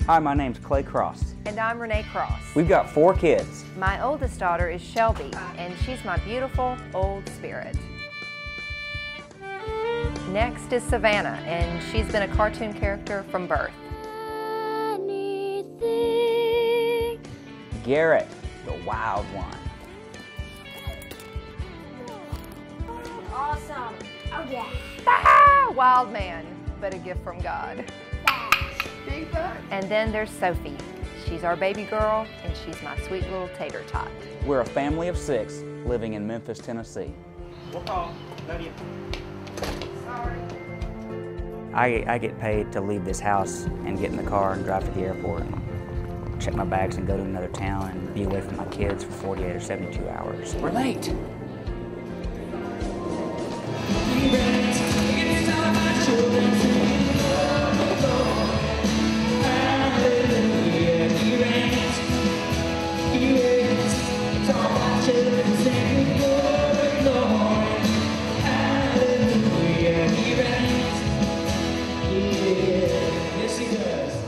Hi, my name's Clay Cross. And I'm Renee Cross. We've got 4 kids. My oldest daughter is Shelby, and she's my beautiful old spirit. Next is Savannah, and she's been a cartoon character from birth. Garrett, the wild one. Awesome. Oh yeah. Ah, wild man, but a gift from God. And then there's Sophie. She's our baby girl, and she's my sweet little tater tot. We're a family of 6 living in Memphis, Tennessee. We'll call. Love you. Sorry. I get paid to leave this house and get in the car and drive to the airport, check my bags and go to another town and be away from my kids for 48 or 72 hours. We're late.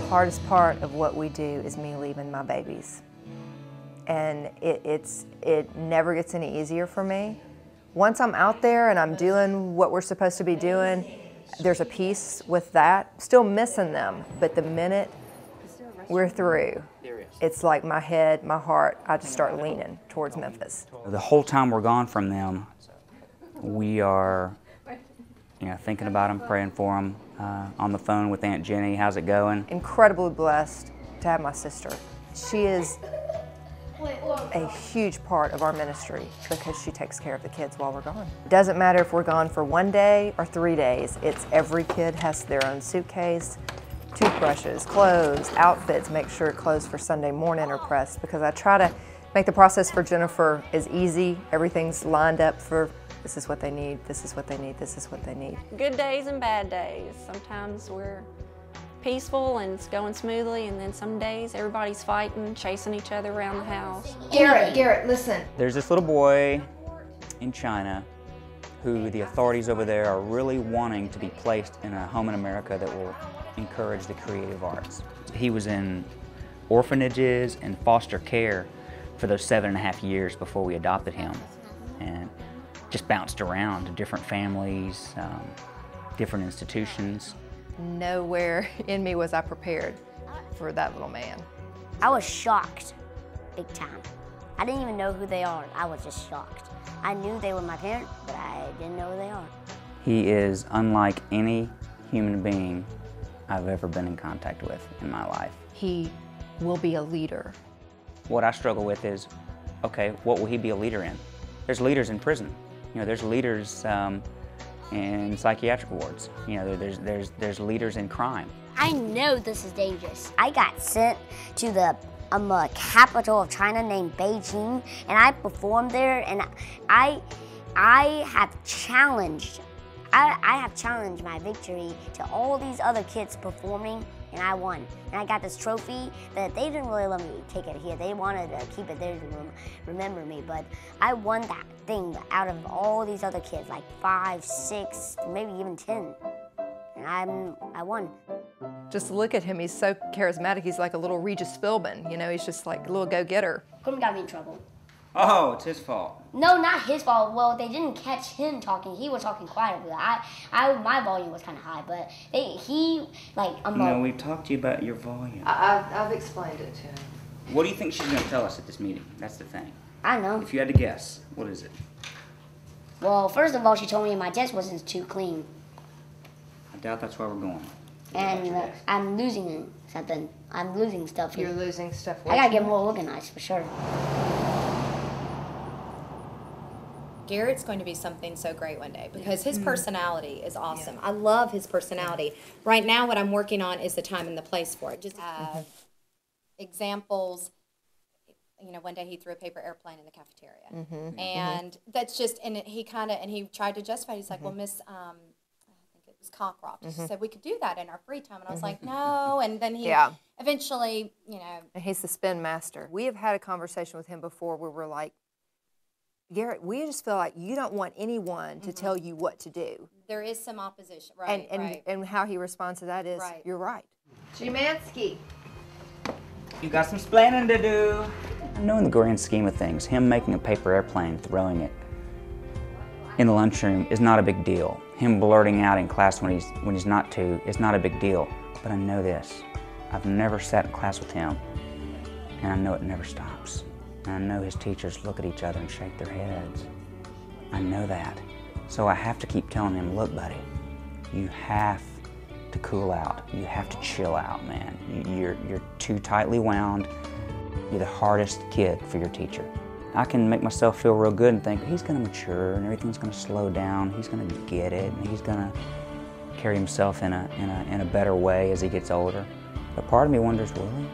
The hardest part of what we do is me leaving my babies. And it never gets any easier for me. Once I'm out there and I'm doing what we're supposed to be doing, there's a peace with that. Still missing them, but the minute we're through, it's like my head, my heart, I just start leaning towards Memphis. The whole time we're gone from them, we are thinking about them, praying for them, on the phone with Aunt Jenny. How's it going? Incredibly blessed to have my sister. She is a huge part of our ministry because she takes care of the kids while we're gone. It doesn't matter if we're gone for 1 day or 3 days. It's every kid has their own suitcase, toothbrushes, clothes, outfits, make sure clothes for Sunday morning are pressed, because I try to make the process for Jennifer as easy. Everything's lined up for this is what they need, this is what they need, this is what they need. Good days and bad days. Sometimes we're peaceful and it's going smoothly, and then some days everybody's fighting, chasing each other around the house. Garrett, listen. There's this little boy in China who the authorities over there are really wanting to be placed in a home in America that will encourage the creative arts. He was in orphanages and foster care for those 7.5 years before we adopted him, and just bounced around to different families, different institutions. Nowhere in me was I prepared for that little man. I was shocked, big time. I didn't even know who they are. I was just shocked. I knew they were my parents, but I didn't know who they are. He is unlike any human being I've ever been in contact with in my life. He will be a leader. What I struggle with is, okay, what will he be a leader in? There's leaders in prison. There's leaders in psychiatric wards. There's leaders in crime. I know this is dangerous. I got sent to the capital of China named Beijing, and I performed there, and I have challenged my victory to all these other kids performing, and I won. And I got this trophy that they didn't really let me take it here. They wanted to keep it there to remember me, but I won that thing out of all these other kids, like 5, 6, maybe even 10. And I won. Just look at him, he's so charismatic. He's like a little Regis Philbin, he's just like a little go-getter. Couldn't got me in trouble. Oh, it's his fault. No, not his fault. Well, they didn't catch him talking. He was talking quietly. My volume was kind of high, but No, we've talked to you about your volume. I've explained it to him. What do you think she's going to tell us at this meeting? That's the thing. I don't know. If you had to guess, what is it? Well, first of all, she told me my test wasn't too clean. I doubt that's why we're going. And I'm losing something. I'm losing stuff here. You're losing stuff. I gotta get more organized for sure. Garrett's going to be something so great one day because his personality is awesome. I love his personality. Right now what I'm working on is the time and the place for it. Just examples. One day he threw a paper airplane in the cafeteria. And that's just, and he tried to justify it. He's like, well, Miss, I think it was Cockcroft. She said we could do that in our free time. And I was like, no. And then he eventually, And he's the spin master. We have had a conversation with him before where we're like, Garrett, we just feel like you don't want anyone to tell you what to do. There is some opposition, right? And how he responds to that is, you're right. Szymanski. You got some splaining to do. I know in the grand scheme of things, him making a paper airplane, throwing it in the lunchroom is not a big deal. Him blurting out in class when he's not to is not a big deal. But I know this. I've never sat in class with him, and I know it never stops. And I know his teachers look at each other and shake their heads. I know that. So I have to keep telling him, look, buddy, you have to cool out. You have to chill out, man. You're too tightly wound. You're the hardest kid for your teacher. I can make myself feel real good and think he's going to mature and everything's going to slow down. He's going to get it and he's going to carry himself in a better way as he gets older. But part of me wonders, will he?